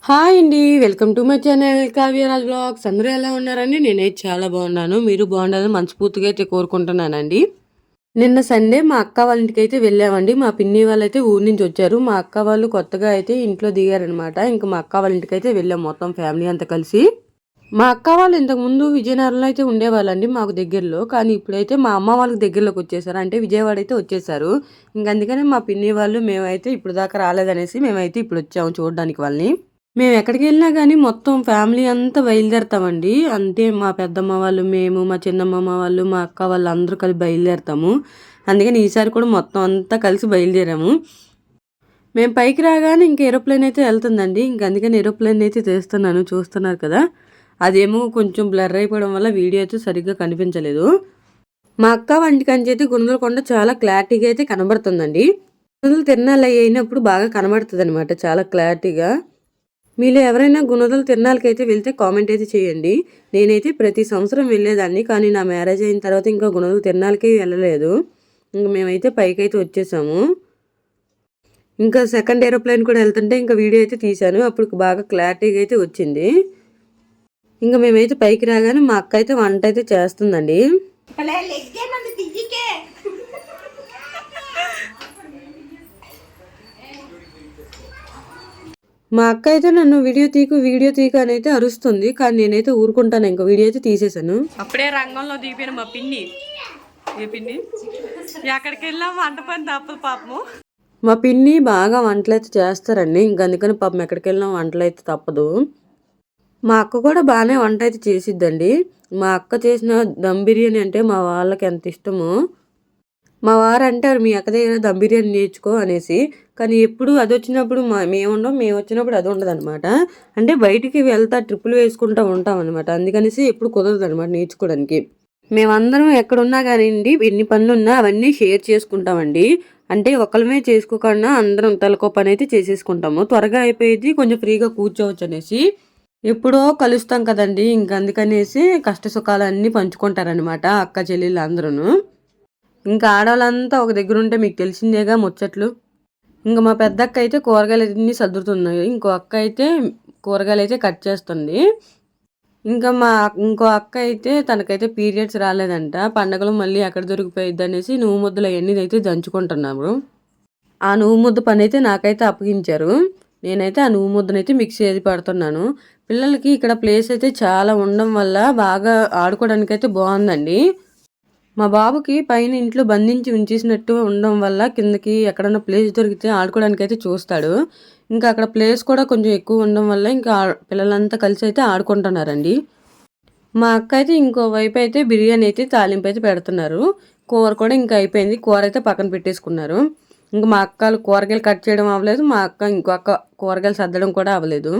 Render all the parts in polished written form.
Hi అండి. Welcome to my channel Kavyaraj vlogs. అందరూ ఎలా ఉన్నారండి? నేనైతే చాలా బాగున్నాను. మీరు బాగుండాలని మనస్ఫూర్తిగా అయితే కోరుకుంటున్నానండి. నిన్న సండే మా అక్క వాళ్ళ ఇంటికి అయితే వెళ్ళామండి. మా పిన్ని వాళ్ళు అయితే ఊరి నుంచి వచ్చారు. మా అక్క వాళ్ళు కొత్తగా అయితే ఇంట్లో దిగారనమాట. ఇంకా మా అక్క వాళ్ళ ఇంటికి అయితే వెళ్ళాం మొత్తం ఫ్యామిలీ అంతా కలిసి. మా అక్క వాళ్ళు ఇంతకుముందు విజయనగరంలో అయితే ఉండేవాళ్ళండి మాకు దగ్గరలో. కానీ ఇప్పుడైతే మా అమ్మ వాళ్ళకి దగ్గరలోకి వచ్చేసారు. అంటే విజయవాడ అయితే వచ్చేసారు. ఇంక అందుకని మా పిన్ని వాళ్ళు మేమైతే ఇప్పుడు దాకా రాలేదనేసి మేమైతే ఇప్పుడు వచ్చాము చూడడానికి వాళ్ళని. మేము ఎక్కడికి వెళ్ళినా కానీ మొత్తం ఫ్యామిలీ అంతా బయలుదేరుతామండి. అంటే మా పెద్దమ్మ వాళ్ళు, మేము, మా చిన్నమ్మమ్మ వాళ్ళు, మా అక్క వాళ్ళు అందరూ కలిసి బయలుదేరుతాము. అందుకని ఈసారి కూడా మొత్తం అంతా కలిసి బయలుదేరాము. మేము పైకి రాగానే ఇంక ఏరోప్లేన్ అయితే వెళ్తుందండి. ఇంక అందుకని ఏరోప్లేన్ అయితే తీస్తున్నాను, చూస్తున్నారు కదా. అదేమో కొంచెం బ్లర్ అయిపోవడం వల్ల వీడియో అయితే సరిగ్గా కనిపించలేదు. మా అక్క వంటికంచి అయితే గుండ్రకొండ చాలా క్లారిటీగా అయితే కనబడుతుందండి. గుండ్రలు తిరణాలు అయినప్పుడు బాగా కనబడుతుంది అనమాట, చాలా క్లారిటీగా. మీలో ఎవరైనా గుణదల తిరణాలకైతే వెళ్తే కామెంట్ అయితే చేయండి. నేనైతే ప్రతి సంవత్సరం వెళ్ళేదాన్ని, కానీ నా మ్యారేజ్ అయిన తర్వాత ఇంకా గుణదల తిరణాలకి వెళ్ళలేదు. ఇంక మేమైతే పైకి అయితే వచ్చేసాము. ఇంకా సెకండ్ ఏరోప్లేన్ కూడా వెళ్తుంటే ఇంకా వీడియో అయితే తీశాను. అప్పుడు బాగా క్లారిటీగా అయితే వచ్చింది. ఇంకా మేమైతే పైకి రాగానే మా అక్క అయితే వంట అయితే చేస్తుందండి. మా అక్క అయితే నన్ను వీడియో తీకు అని అయితే అరుస్తుంది. కానీ నేనైతే ఊరుకుంటాను. ఇంకా వీడియో అయితే తీసేసాను. అప్పుడే రంగంలో దిగిపోయిన మా పిన్ని. ఏ పిన్ని ఎక్కడికి వెళ్ళాం వంట పని తప్పదు పాపము. మా పిన్ని బాగా వంటలు అయితే చేస్తారండి. ఇంక అందుకని పాపం ఎక్కడికి వెళ్ళినా వంటలు అయితే తప్పదు. మా అక్క కూడా బాగానే వంట అయితే చేసిద్దండి. మా అక్క చేసిన దమ్ బిర్యానీ అంటే మా వాళ్ళకి ఎంత ఇష్టమో. మా వారు అంటారు మీ అక్క దగ్గర దమ్ బిర్యానీ నేర్చుకో అనేసి. కానీ ఎప్పుడు అది వచ్చినప్పుడు మేము వచ్చినప్పుడు అది ఉండదు అనమాట. అంటే బయటికి వెళ్తా ట్రిప్పులు వేసుకుంటూ ఉంటాం అనమాట. అందుకనేసి ఎప్పుడు కుదరదు అనమాట నేర్చుకోవడానికి. మేమందరం ఎక్కడున్నా కానివ్వండి, ఎన్ని పనులు ఉన్నా అవన్నీ షేర్ చేసుకుంటామండి. అంటే ఒకళ్ళమే చేసుకోకుండా అందరం తలకో పని అయితే చేసేసుకుంటాము. త్వరగా అయిపోయేది, కొంచెం ఫ్రీగా కూర్చోవచ్చు అనేసి. ఎప్పుడో కలుస్తాం కదండి, ఇంక అందుకనేసి కష్ట సుఖాలన్నీ పంచుకుంటారనమాట అక్క చెల్లెళ్ళు అందరూ. ఇంకా ఆడవాళ్ళంతా ఒక దగ్గర ఉంటే మీకు తెలిసిందేగా ముచ్చట్లు. ఇంకా మా పెద్దక్క అయితే కూరగాయలు అన్నీ సర్దుతున్నాయి. ఇంకో అక్క అయితే కూరగాయలు అయితే కట్ చేస్తుంది. ఇంకా ఇంకో అక్క అయితే తనకైతే పీరియడ్స్ రాలేదంట. పండగలు మళ్ళీ ఎక్కడ దొరికిపోయిద్ది అనేసి నువ్వు ముద్దలు అవన్నీ అయితే దంచుకుంటున్నాము. ఆ నువ్వు ముద్ద పని అయితే నాకైతే అప్పగించారు. నేనైతే ఆ నువ్వు ముద్దనైతే మిక్సీ అది పడుతున్నాను. పిల్లలకి ఇక్కడ ప్లేస్ అయితే చాలా ఉండడం వల్ల బాగా ఆడుకోవడానికి అయితే బాగుందండి. మా బాబుకి పైన ఇంట్లో బంధించి ఉంచేసినట్టు ఉండడం వల్ల కిందకి ఎక్కడన్నా ప్లేస్ దొరికితే ఆడుకోవడానికి అయితే చూస్తాడు. ఇంకా అక్కడ ప్లేస్ కూడా కొంచెం ఎక్కువ ఉండడం వల్ల ఇంకా పిల్లలంతా కలిసి అయితే ఆడుకుంటున్నారండి. మా అక్క అయితే ఇంకో వైపు అయితే బిర్యానీ అయితే తాలింపు అయితే పెడుతున్నారు. కూర కూడా ఇంకా అయిపోయింది. కూర అయితే పక్కన పెట్టేసుకున్నారు. ఇంకా మా అక్కలు కూరగాయలు కట్ చేయడం అవ్వలేదు. మా అక్క ఇంకో అక్క కూరగాయలు సర్దడం కూడా అవ్వలేదు.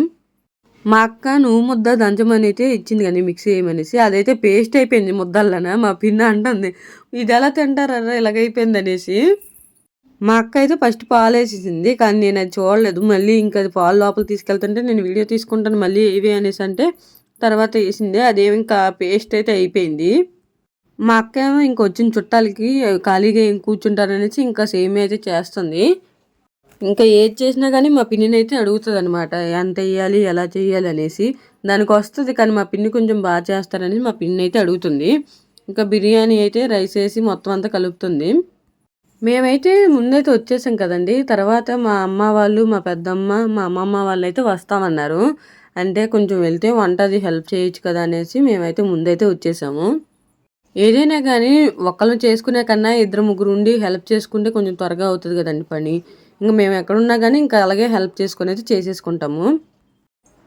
మా అక్క నువ్వు ముద్ద దంచమని అయితే ఇచ్చింది కానీ మిక్సీ వేయమనేసి, అదైతే పేస్ట్ అయిపోయింది ముద్దల్లోన. మా పిన్న అంటుంది ఇది ఎలా తింటారా ఇలాగైపోయింది అనేసి. మా అక్క అయితే ఫస్ట్ పాలు వేసేసింది, కానీ నేను అది చూడలేదు. మళ్ళీ ఇంకా అది పాలు లోపల తీసుకెళ్తుంటే నేను వీడియో తీసుకుంటాను మళ్ళీ ఏవి అనేసి అంటే తర్వాత వేసింది. అదేమి ఇంకా పేస్ట్ అయితే అయిపోయింది. మా అక్క ఏమో ఇంకొచ్చిన చుట్టాలకి ఖాళీగా ఏం కూర్చుంటారనేసి ఇంకా సేమియా అయితే చేస్తుంది. ఇంకా ఏది చేసినా కానీ మా పిన్నిని అయితే అడుగుతుంది అనమాట, ఎంత వేయాలి ఎలా చేయాలి అనేసి. దానికి వస్తుంది కానీ మా పిన్ని కొంచెం బాగా చేస్తారని మా పిన్ని అయితే అడుగుతుంది. ఇంకా బిర్యానీ అయితే రైస్ వేసి మొత్తం అంతా కలుపుతుంది. మేమైతే ముందైతే వచ్చేసాం కదండి. తర్వాత మా అమ్మ వాళ్ళు, మా పెద్దమ్మ, మా అమ్మమ్మ వాళ్ళు అయితే వస్తామన్నారు. అంటే కొంచెం వెళ్తే వంట అది హెల్ప్ చేయొచ్చు కదా అనేసి మేమైతే ముందైతే వచ్చేసాము. ఏదైనా కానీ ఒకళ్ళు చేసుకునే కన్నా ఇద్దరు ముగ్గురు ఉండి హెల్ప్ చేసుకుంటే కొంచెం త్వరగా అవుతుంది కదండి పని. ఇంకా మేము ఎక్కడున్నా కానీ ఇంకా అలాగే హెల్ప్ చేసుకుని అయితే చేసేసుకుంటాము.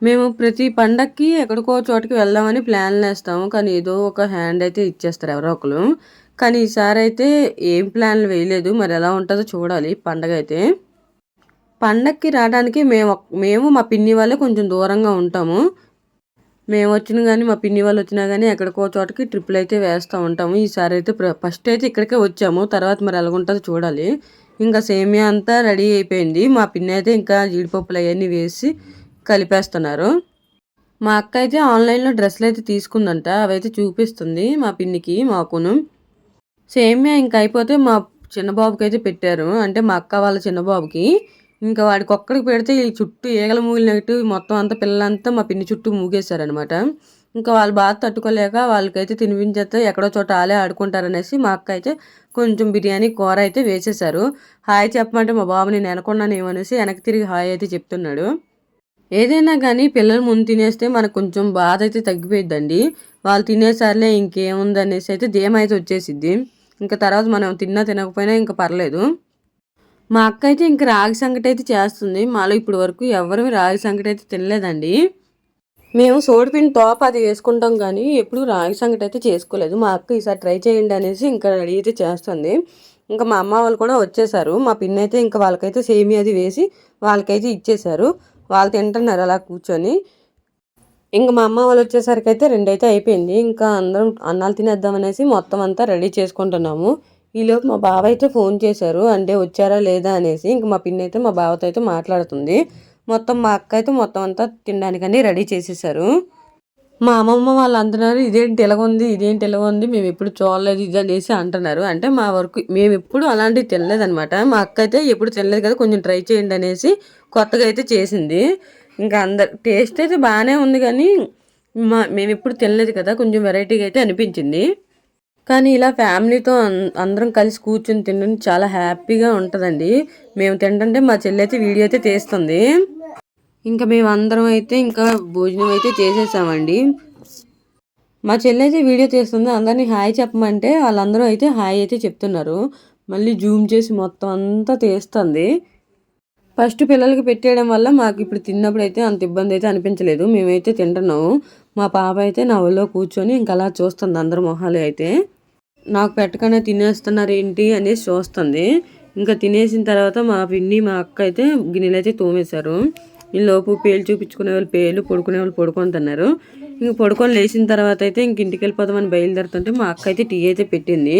మేము ప్రతి పండక్కి ఎక్కడికో చోటకి వెళ్దామని ప్లాన్లు వేస్తాము, కానీ ఏదో ఒక హ్యాండ్ అయితే ఇచ్చేస్తారు ఎవరో ఒకరు. కానీ ఈసారి అయితే ఏం ప్లాన్లు వేయలేదు, మరి ఎలా ఉంటుందో చూడాలి పండగ అయితే. పండక్కి రావడానికి మేము మా పిన్ని వాళ్ళే కొంచెం దూరంగా ఉంటాము. మేము వచ్చినా కానీ మా పిన్ని వాళ్ళు వచ్చినా కానీ ఎక్కడికో చోటకి ట్రిప్పులు అయితే వేస్తూ ఉంటాము. ఈసారి అయితే ఫస్ట్ అయితే ఇక్కడికే వచ్చాము, తర్వాత మరి ఎలాగుంటుందో చూడాలి. ఇంకా సేమియా అంతా రెడీ అయిపోయింది. మా పిన్ని అయితే ఇంకా జీడిపప్పులు అవన్నీ వేసి కలిపేస్తున్నారు. మా అక్క అయితే ఆన్లైన్లో డ్రెస్సులు అయితే తీసుకుందంట, అవైతే చూపిస్తుంది మా పిన్నికి మాకును. సేమియా ఇంకా అయిపోతే మా చిన్నబాబుకి అయితే పెట్టారు, అంటే మా అక్క వాళ్ళ చిన్నబాబుకి. ఇంకా వాడికి ఒక్కడికి పెడితే ఈ చుట్టూ ఈగలు మూగినట్టు మొత్తం అంతా పిల్లలంతా మా పిన్ని చుట్టూ మూగేశారనమాట. ఇంకా వాళ్ళు బాధ తట్టుకోలేక వాళ్ళకైతే తినిపించేస్తే ఎక్కడో చోట ఆలే ఆడుకుంటారనేసి మా అక్క అయితే కొంచెం బిర్యానీ కూర అయితే వేసేశారు. హాయ్ చెప్పమంటే మా బాబు నేను వెనకున్నానేమనేసి వెనక్కి తిరిగి హాయ్ అయితే చెప్తున్నాడు. ఏదైనా కానీ పిల్లలు ముందు తినేస్తే మనకు కొంచెం బాధ అయితే తగ్గిపోయిద్దండి. వాళ్ళు తినేసారులే ఇంకేముందనేసి అయితే ధీమా అయితే వచ్చేసిద్ది. ఇంకా తర్వాత మనం తిన్నా తినకపోయినా ఇంకా పర్లేదు. మా అక్క అయితే ఇంక రాగి సంగటి అయితే చేస్తుంది. మాలో ఇప్పుడు వరకు ఎవరు రాగి సంగటి అయితే తినలేదండి. మేము సోడిపిండి తోప అది వేసుకుంటాం కానీ ఎప్పుడు రాగి సంగటి అయితే చేసుకోలేదు. మా అక్క ఈసారి ట్రై చేయండి అనేసి ఇంకా రెడీ అయితే చేస్తుంది. ఇంకా మా అమ్మ వాళ్ళు కూడా వచ్చేసారు. మా పిన్ని అయితే ఇంకా వాళ్ళకైతే సేమి అది వేసి వాళ్ళకైతే ఇచ్చేశారు. వాళ్ళు తింటున్నారు అలా కూర్చొని. ఇంకా మా అమ్మ వాళ్ళు వచ్చేసరికి అయితే 2 అయితే అయిపోయింది. ఇంకా అందరం అన్నాలు తినేద్దాం అనేసి మొత్తం అంతా రెడీ చేసుకుంటున్నాము. ఈలోపు మా బావ అయితే ఫోన్ చేశారు, అంటే వచ్చారా లేదా అనేసి. ఇంక మా పిన్ని అయితే మా బావతో అయితే మాట్లాడుతుంది. మొత్తం మా అక్క అయితే మొత్తం అంతా తినడానికని రెడీ చేసేసారు. మా అమ్మమ్మ వాళ్ళు అంటున్నారు, ఇదేంటి ఇలాగుంది, ఇదేంటి ఇలాగుంది, మేము ఎప్పుడు చూడలేదు ఇది అనేసి అంటున్నారు. అంటే మా వరకు మేము ఎప్పుడు అలాంటివి తినలేదనమాట. మా అక్క అయితే ఎప్పుడు తినలేదు కదా, కొంచెం ట్రై చేయండి అనేసి కొత్తగా అయితే చేసింది. ఇంకా అందరు టేస్ట్ అయితే బాగానే ఉంది కానీ మేము ఎప్పుడు తినలేదు కదా, కొంచెం వెరైటీగా అయితే అనిపించింది. కానీ ఇలా ఫ్యామిలీతో అందరం కలిసి కూర్చొని తినడం చాలా హ్యాపీగా ఉంటుందండి. మేము తింటుంటే మా చెల్లి అయితే వీడియో అయితే తీస్తుంది. ఇంకా మేము అందరం అయితే ఇంకా భోజనం అయితే చేసేసామండి. మా చెల్లి అయితే వీడియో తీస్తుంది. అందరినీ హాయ్ చెప్పమంటే వాళ్ళందరూ అయితే హాయ్ అయితే చెప్తున్నారు. మళ్ళీ జూమ్ చేసి మొత్తం అంతా తీస్తుంది. ఫస్ట్ పిల్లలకి పెట్టేయడం వల్ల మాకు ఇప్పుడు తిన్నప్పుడు అయితే అంత ఇబ్బంది అయితే అనిపించలేదు. మేమైతే తింటున్నాము. మా పాప అయితే నా ఒళ్ళో కూర్చొని ఇంకా అలా చూస్తుంది అందరు మొహాలు అయితే. నాకు పెట్టగానే తినేస్తున్నారు ఏంటి అనేసి చూస్తుంది. ఇంకా తినేసిన తర్వాత మా పిన్ని మా అక్క అయితే గిన్నెలు అయితే తోమేశారు. ఈ లోపు పేలు చూపించుకునే వాళ్ళు పేలు, పడుకునే వాళ్ళు పడుకొని తిన్నారు. ఇంక పడుకొని లేచిన తర్వాత అయితే ఇంక ఇంటికి వెళ్ళిపోదామని బయలుదేరుతుంటే మా అక్క అయితే టీ అయితే పెట్టింది.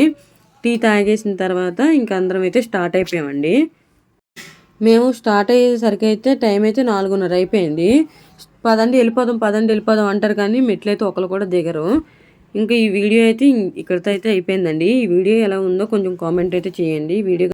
టీ తాగేసిన తర్వాత ఇంక అందరం అయితే స్టార్ట్ అయిపోయామండి. మేము స్టార్ట్ అయ్యేసరికి అయితే టైం అయితే 4:30 అయిపోయింది. పదండి వెళ్ళిపోదాం అంటారు కానీ మెట్లయితే ఒకరు కూడా దిగరు. ఇంకా ఈ వీడియో అయితే ఇక్కడితో అయితే అయిపోయిందండి. ఈ వీడియో ఎలా ఉందో కొంచెం కామెంట్ అయితే చేయండి. వీడియో